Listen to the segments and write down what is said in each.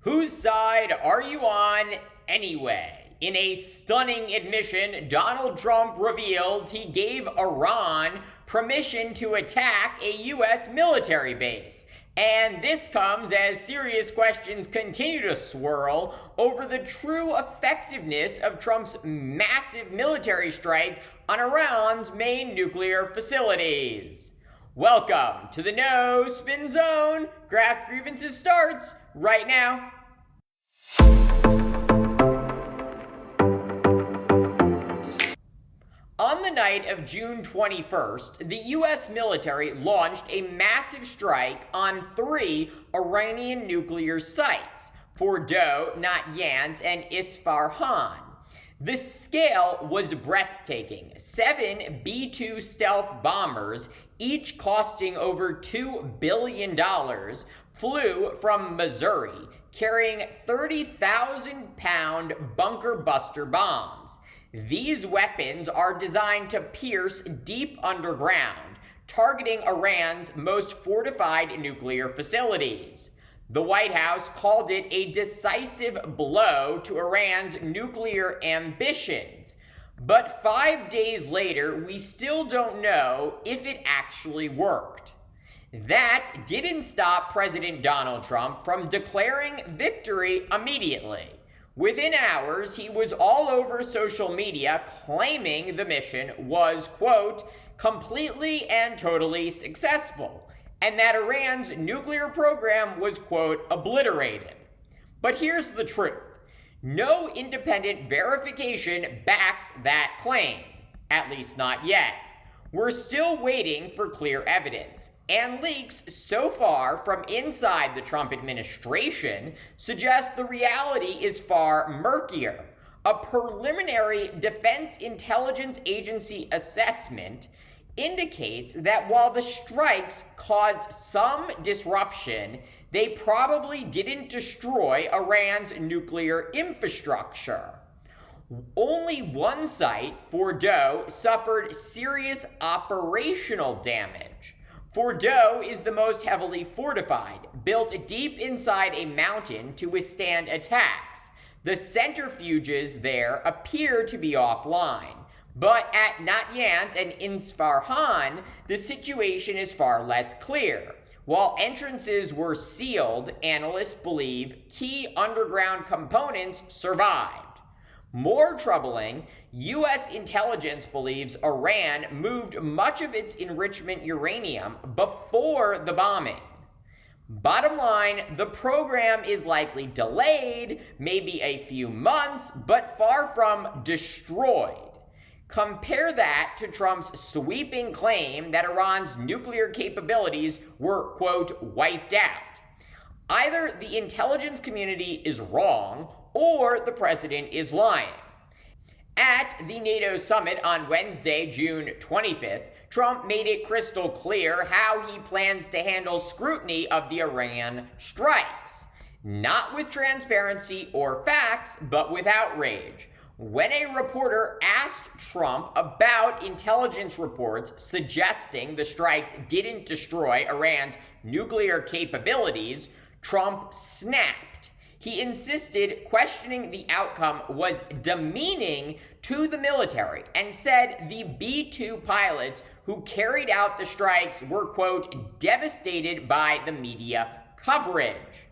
Whose side are you on anyway? In a stunning admission, Donald Trump reveals he gave Iran permission to attack a U.S. military base. And this comes as serious questions continue to swirl over the true effectiveness of Trump's massive military strike on Iran's main nuclear facilities. Welcome to the No Spin Zone. Graphs Grievances starts right now. On the night of June 21st, the U.S. military launched a massive strike on 3 Iranian nuclear sites, Fordow, Natanz, and Isfahan. The scale was breathtaking. 7 B-2 stealth bombers, each costing over $2 billion, flew from Missouri, carrying 30,000-pound bunker buster bombs. These weapons are designed to pierce deep underground, targeting Iran's most fortified nuclear facilities. The White House called it a decisive blow to Iran's nuclear ambitions. But 5 days later, we still don't know if it actually worked. That didn't stop President Donald Trump from declaring victory immediately. Within hours, he was all over social media claiming the mission was, quote, completely and totally successful, and that Iran's nuclear program was, quote, obliterated. But here's the truth. No independent verification backs that claim, at least not yet. We're still waiting for clear evidence, and leaks so far from inside the Trump administration suggest the reality is far murkier. A preliminary Defense Intelligence Agency assessment indicates that while the strikes caused some disruption, they probably didn't destroy Iran's nuclear infrastructure. Only one site, Fordow, suffered serious operational damage. Fordow is the most heavily fortified, built deep inside a mountain to withstand attacks. The centrifuges there appear to be offline. But at Natanz and Isfahan, the situation is far less clear. While entrances were sealed, analysts believe key underground components survived. More troubling, U.S. intelligence believes Iran moved much of its enrichment uranium before the bombing. Bottom line, the program is likely delayed, maybe a few months, but far from destroyed. Compare that to Trump's sweeping claim that Iran's nuclear capabilities were, quote, wiped out. Either the intelligence community is wrong or the president is lying. At the NATO summit on Wednesday, June 25th, Trump made it crystal clear how he plans to handle scrutiny of the Iran strikes. Not with transparency or facts, but with outrage. When a reporter asked Trump about intelligence reports suggesting the strikes didn't destroy Iran's nuclear capabilities, Trump snapped. He insisted questioning the outcome was demeaning to the military and said the B-2 pilots who carried out the strikes were, quote, devastated by the media coverage.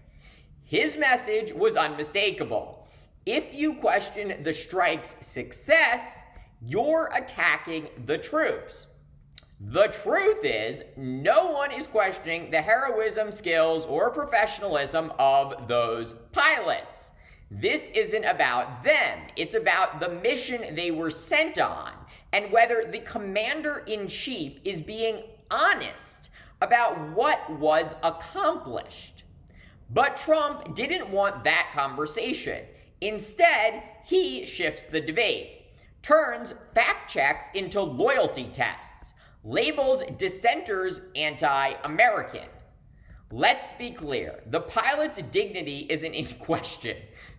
His message was unmistakable. If you question the strike's success, you're attacking the troops. The truth is, no one is questioning the heroism, skills, or professionalism of those pilots. This isn't about them. It's about the mission they were sent on and whether the commander-in-chief is being honest about what was accomplished. But Trump didn't want that conversation. Instead, he shifts the debate, turns fact checks into loyalty tests, labels dissenters anti-American. Let's be clear, the pilot's dignity isn't in question.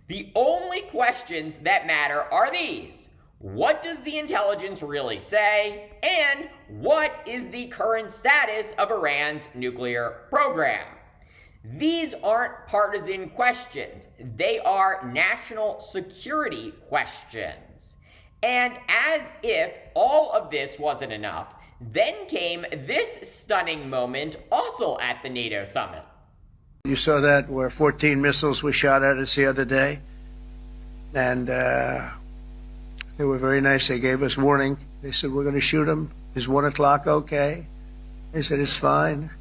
The only questions that matter are these. What does the intelligence really say? And what is the current status of Iran's nuclear program? These aren't partisan questions. They are national security questions. And as if all of this wasn't enough, then came this stunning moment also at the NATO summit. You saw that where 14 missiles were shot at us the other day. And they were very nice. They gave us warning. They said, we're going to shoot them. Is 1 o'clock okay? They said, it's fine.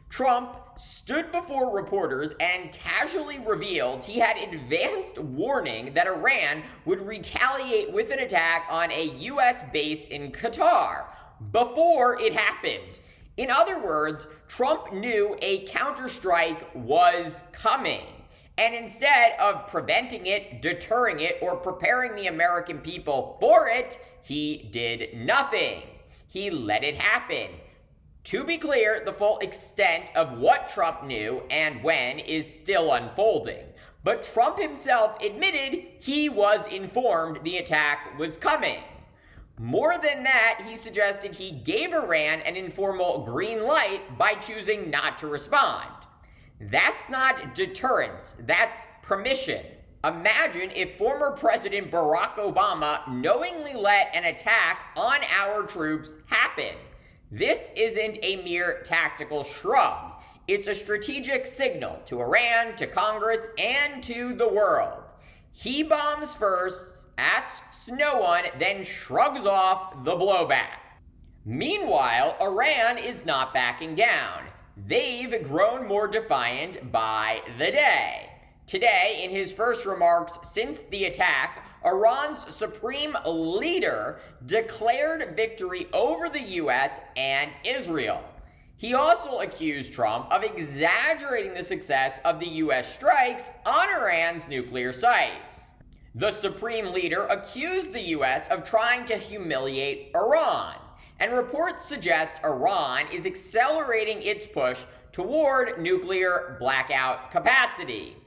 Trump stood before reporters and casually revealed he had advanced warning that Iran would retaliate with an attack on a U.S. base in Qatar before it happened. In other words, Trump knew a counterstrike was coming. And instead of preventing it, deterring it, or preparing the American people for it, he did nothing. He let it happen. To be clear, the full extent of what Trump knew and when is still unfolding. But Trump himself admitted he was informed the attack was coming. More than that, he suggested he gave Iran an informal green light by choosing not to respond. That's not deterrence, that's permission. Imagine if former President Barack Obama knowingly let an attack on our troops happen. This isn't a mere tactical shrug. It's a strategic signal to Iran, to Congress, and to the world. He bombs first, asks no one, then shrugs off the blowback. Meanwhile, Iran is not backing down. They've grown more defiant by the day. Today, in his first remarks since the attack, Iran's supreme leader declared victory over the US and Israel. He also accused Trump of exaggerating the success of the US strikes on Iran's nuclear sites. The supreme leader accused the US of trying to humiliate Iran, and reports suggest Iran is accelerating its push toward nuclear blackout capacity.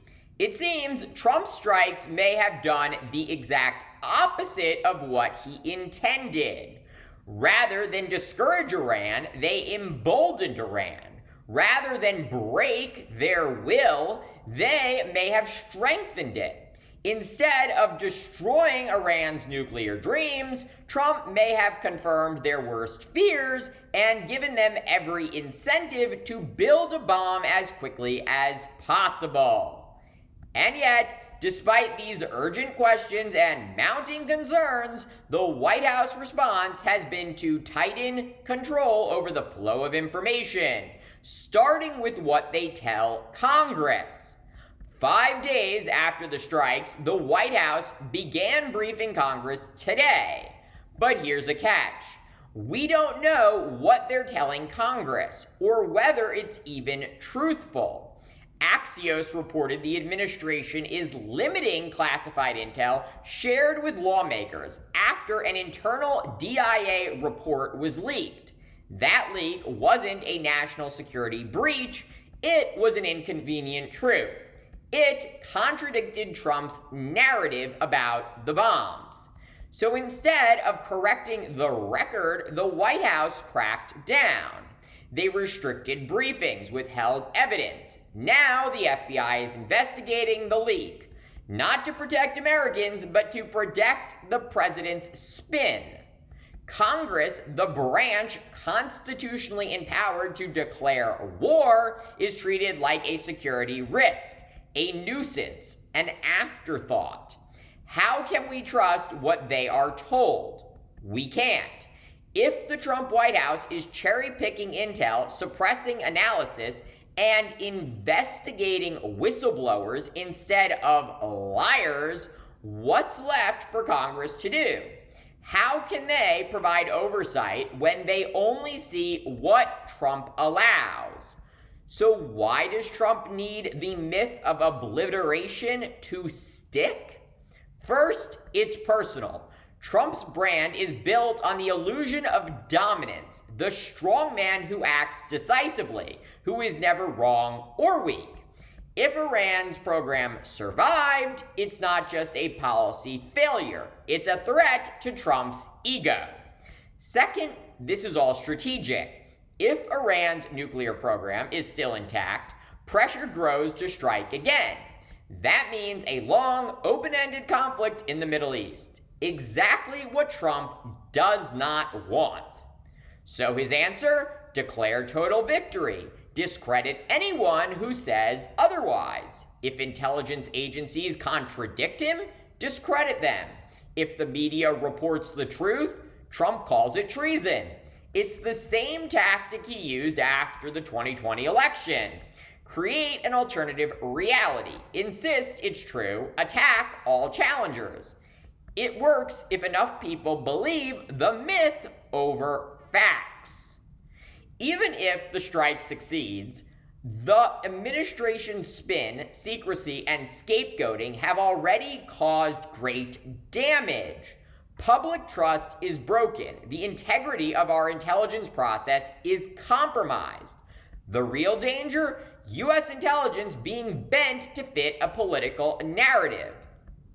It seems Trump's strikes may have done the exact opposite of what he intended. Rather than discourage Iran, they emboldened Iran. Rather than break their will, they may have strengthened it. Instead of destroying Iran's nuclear dreams, Trump may have confirmed their worst fears and given them every incentive to build a bomb as quickly as possible. And yet, despite these urgent questions and mounting concerns, the White House response has been to tighten control over the flow of information, starting with what they tell Congress. 5 days after the strikes, the White House began briefing Congress today. But here's a catch. We don't know what they're telling Congress, or whether it's even truthful. Axios reported the administration is limiting classified intel shared with lawmakers after an internal DIA report was leaked. That leak wasn't a national security breach, it was an inconvenient truth. It contradicted Trump's narrative about the bombs. So instead of correcting the record, the White House cracked down. They restricted briefings, withheld evidence. Now the FBI is investigating the leak, not to protect Americans, but to protect the president's spin. Congress, the branch constitutionally empowered to declare war, is treated like a security risk, a nuisance, an afterthought. How can we trust what they are told? We can't. If the Trump White House is cherry-picking intel, suppressing analysis, and investigating whistleblowers instead of liars, what's left for Congress to do? How can they provide oversight when they only see what Trump allows? So why does Trump need the myth of obliteration to stick? First, it's personal. Trump's brand is built on the illusion of dominance, the strong man who acts decisively, who is never wrong or weak. If Iran's program survived, it's not just a policy failure, it's a threat to Trump's ego. Second, this is all strategic. If Iran's nuclear program is still intact, pressure grows to strike again. That means a long, open-ended conflict in the Middle East. Exactly what Trump does not want. So his answer? Declare total victory. Discredit anyone who says otherwise. If intelligence agencies contradict him, discredit them. If the media reports the truth, Trump calls it treason. It's the same tactic he used after the 2020 election. Create an alternative reality. Insist it's true. Attack all challengers. It works if enough people believe the myth over facts. Even if the strike succeeds, the administration's spin, secrecy, and scapegoating have already caused great damage. Public trust is broken. The integrity of our intelligence process is compromised. The real danger? U.S. intelligence being bent to fit a political narrative.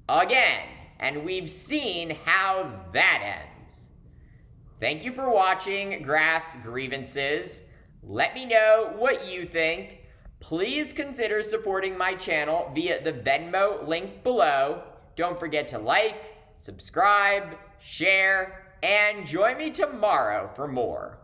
Again, and we've seen how that ends. Thank you for watching Graf's Grievances. Let me know what you think. Please consider supporting my channel via the Venmo link below. Don't forget to like, subscribe, share, and join me tomorrow for more.